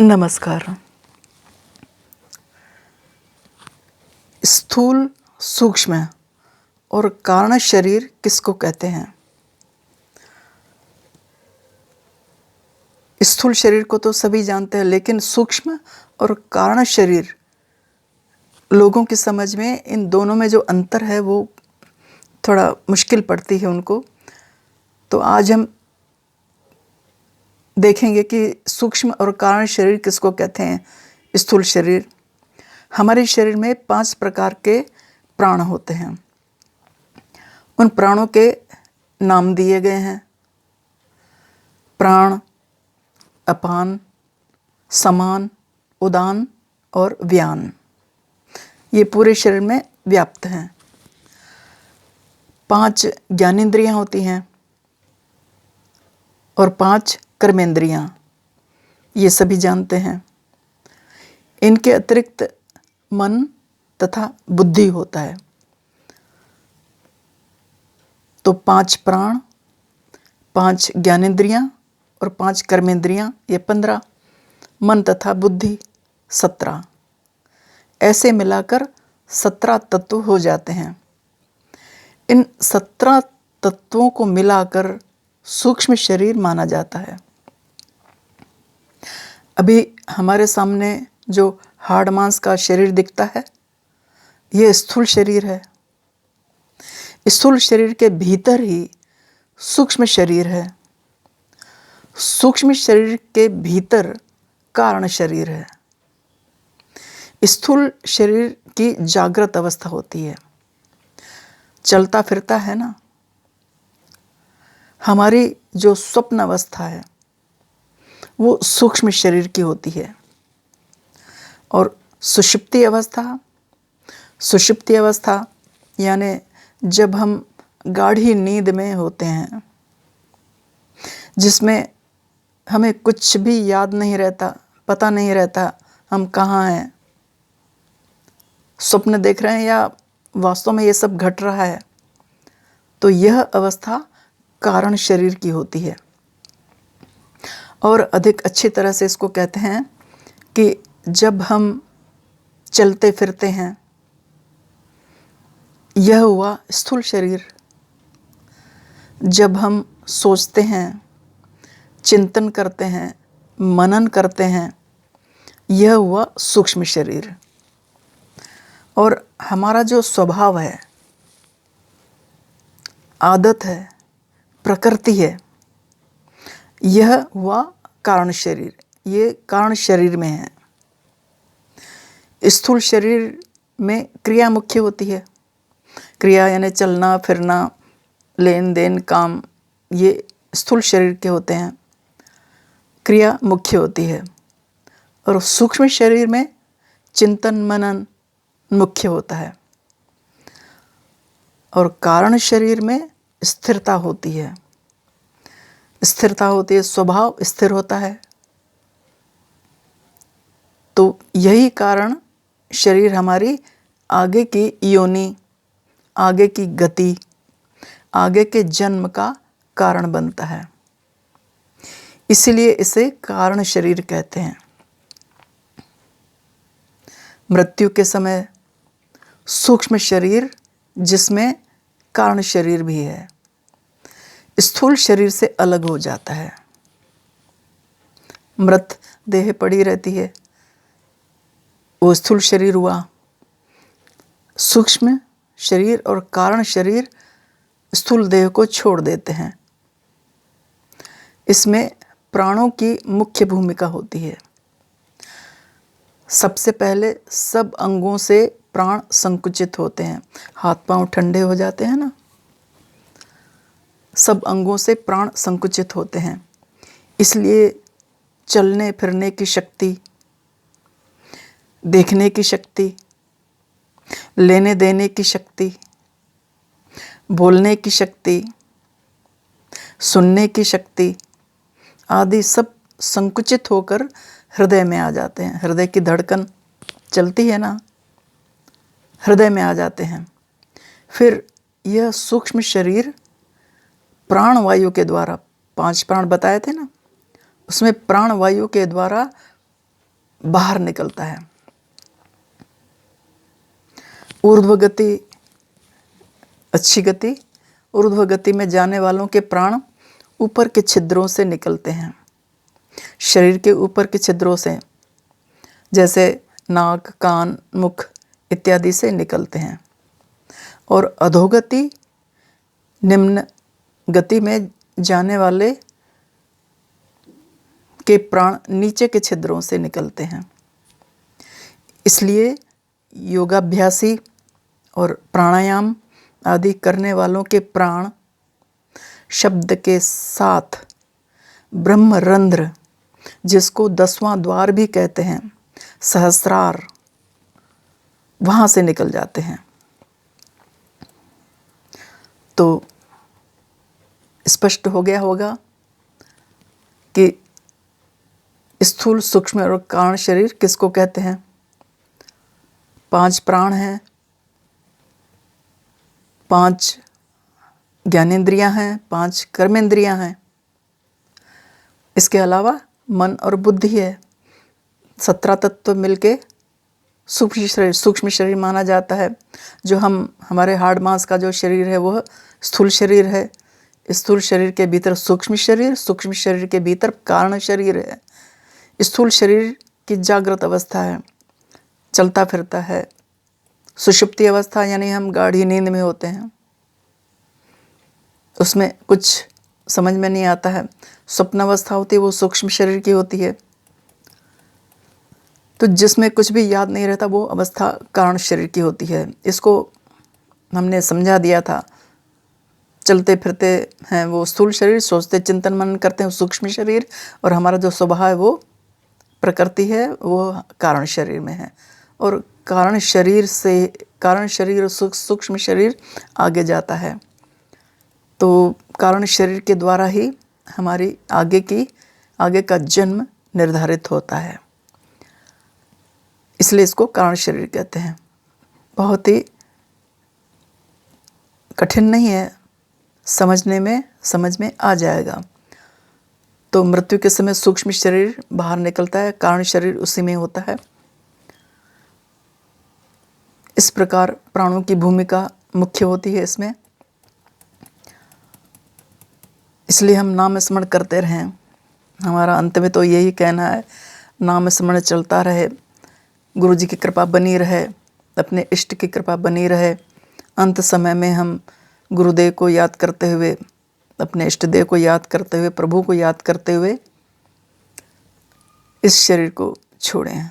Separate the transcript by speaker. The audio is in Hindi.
Speaker 1: नमस्कार। स्थूल, सूक्ष्म और कारण शरीर किसको कहते हैं? स्थूल शरीर को तो सभी जानते हैं, लेकिन सूक्ष्म और कारण शरीर लोगों की समझ में इन दोनों में जो अंतर है वो थोड़ा मुश्किल पड़ती है उनको। तो आज हम देखेंगे कि सूक्ष्म और कारण शरीर किसको कहते हैं। स्थूल शरीर, हमारे शरीर में 5 प्रकार के प्राण होते हैं। उन प्राणों के नाम दिए गए हैं। प्राण, अपान, समान, उदान और व्यान, ये पूरे शरीर में व्याप्त हैं। 5 ज्ञानेंद्रियां होती हैं और 5 कर्मेंद्रियां, ये सभी जानते हैं। इनके अतिरिक्त मन तथा बुद्धि होता है। तो 5 प्राण, 5 ज्ञानेंद्रियां और 5 कर्मेंद्रियां, ये 15, मन तथा बुद्धि 17, ऐसे मिलाकर 17 तत्व हो जाते हैं। इन 17 तत्वों को मिलाकर सूक्ष्म शरीर माना जाता है। अभी हमारे सामने जो हाड़ मांस का शरीर दिखता है, ये स्थूल शरीर है। स्थूल शरीर के भीतर ही सूक्ष्म शरीर है। सूक्ष्म शरीर के भीतर कारण शरीर है। स्थूल शरीर की जागृत अवस्था होती है, चलता फिरता है ना। हमारी जो स्वप्न अवस्था है वो सूक्ष्म शरीर की होती है। और सुषुप्ति अवस्था यानी जब हम गाढ़ी नींद में होते हैं, जिसमें हमें कुछ भी याद नहीं रहता, पता नहीं रहता हम कहाँ हैं, स्वप्न देख रहे हैं या वास्तव में ये सब घट रहा है, तो यह अवस्था कारण शरीर की होती है। और अधिक अच्छी तरह से इसको कहते हैं कि जब हम चलते फिरते हैं, यह हुआ स्थूल शरीर। जब हम सोचते हैं, चिंतन करते हैं, मनन करते हैं, यह हुआ सूक्ष्म शरीर। और हमारा जो स्वभाव है, आदत है, प्रकृति है, यह हुआ कारण शरीर। ये कारण शरीर में है। स्थूल शरीर में क्रिया मुख्य होती है। क्रिया यानी चलना फिरना, लेन देन, काम, ये स्थूल शरीर के होते हैं। क्रिया मुख्य होती है। और सूक्ष्म शरीर में चिंतन मनन मुख्य होता है। और कारण शरीर में स्थिरता होती है। स्वभाव स्थिर होता है। तो यही कारण शरीर हमारी आगे की योनि, आगे की गति, आगे के जन्म का कारण बनता है। इसीलिए इसे कारण शरीर कहते हैं। मृत्यु के समय सूक्ष्म शरीर, जिसमें कारण शरीर भी है, स्थूल शरीर से अलग हो जाता है। मृत देह पड़ी रहती है, वो स्थूल शरीर हुआ। सूक्ष्म शरीर और कारण शरीर स्थूल देह को छोड़ देते हैं। इसमें प्राणों की मुख्य भूमिका होती है। सबसे पहले सब अंगों से प्राण संकुचित होते हैं। हाथ पांव ठंडे हो जाते हैं ना, सब अंगों से प्राण संकुचित होते हैं। इसलिए चलने फिरने की शक्ति, देखने की शक्ति, लेने देने की शक्ति, बोलने की शक्ति, सुनने की शक्ति आदि सब संकुचित होकर हृदय में आ जाते हैं। हृदय की धड़कन चलती है ना, हृदय में आ जाते हैं। फिर यह सूक्ष्म शरीर प्राण वायु के द्वारा, 5 प्राण बताए थे ना, उसमें प्राण वायु के द्वारा बाहर निकलता है। ऊर्ध्व गति, अच्छी गति, ऊर्ध्व गति में जाने वालों के प्राण ऊपर के छिद्रों से निकलते हैं, शरीर के ऊपर के छिद्रों से, जैसे नाक, कान, मुख इत्यादि से निकलते हैं। और अधोगति, निम्न गति में जाने वाले के प्राण नीचे के छिद्रों से निकलते हैं। इसलिए योगाभ्यासी और प्राणायाम आदि करने वालों के प्राण शब्द के साथ ब्रह्मरंध्र, जिसको 10वां द्वार भी कहते हैं, सहस्रार, वहाँ से निकल जाते हैं। तो स्पष्ट हो गया होगा कि स्थूल, सूक्ष्म और कारण शरीर किसको कहते हैं। 5 प्राण हैं, 5 ज्ञानेंद्रियां हैं, 5 कर्मेंद्रियां हैं। इसके अलावा मन और बुद्धि है। 17 तत्व मिलके सूक्ष्म शरीर माना जाता है। जो हमारे हाड़ मांस का जो शरीर है वह स्थूल शरीर है। स्थूल शरीर के भीतर सूक्ष्म शरीर के भीतर कारण शरीर है। स्थूल शरीर की जागृत अवस्था है, चलता फिरता है। सुषुप्ति अवस्था यानी हम गाढ़ी नींद में होते हैं, उसमें कुछ समझ में नहीं आता है। स्वप्न अवस्था होती है, वो सूक्ष्म शरीर की होती है। तो जिसमें कुछ भी याद नहीं रहता वो अवस्था कारण शरीर की होती है। इसको हमने समझा दिया था। चलते फिरते हैं वो स्थूल शरीर, सोचते चिंतन मनन करते हैं सूक्ष्म शरीर, और हमारा जो स्वभाव है वो प्रकृति है, वो कारण शरीर में है। और कारण शरीर सूक्ष्म शरीर आगे जाता है। तो कारण शरीर के द्वारा ही हमारी आगे का जन्म निर्धारित होता है। इसलिए इसको कारण शरीर कहते हैं। बहुत ही कठिन नहीं है, समझ में आ जाएगा। तो मृत्यु के समय सूक्ष्म शरीर बाहर निकलता है, कारण शरीर उसी में होता है। इस प्रकार प्राणों की भूमिका मुख्य होती है इसमें। इसलिए हम नाम स्मरण करते रहें। हमारा अंत में तो यही कहना है, नाम स्मरण चलता रहे, गुरु जी की कृपा बनी रहे, अपने इष्ट की कृपा बनी रहे। अंत समय में हम गुरुदेव को याद करते हुए, अपने इष्ट देव को याद करते हुए, प्रभु को याद करते हुए इस शरीर को छोड़ें।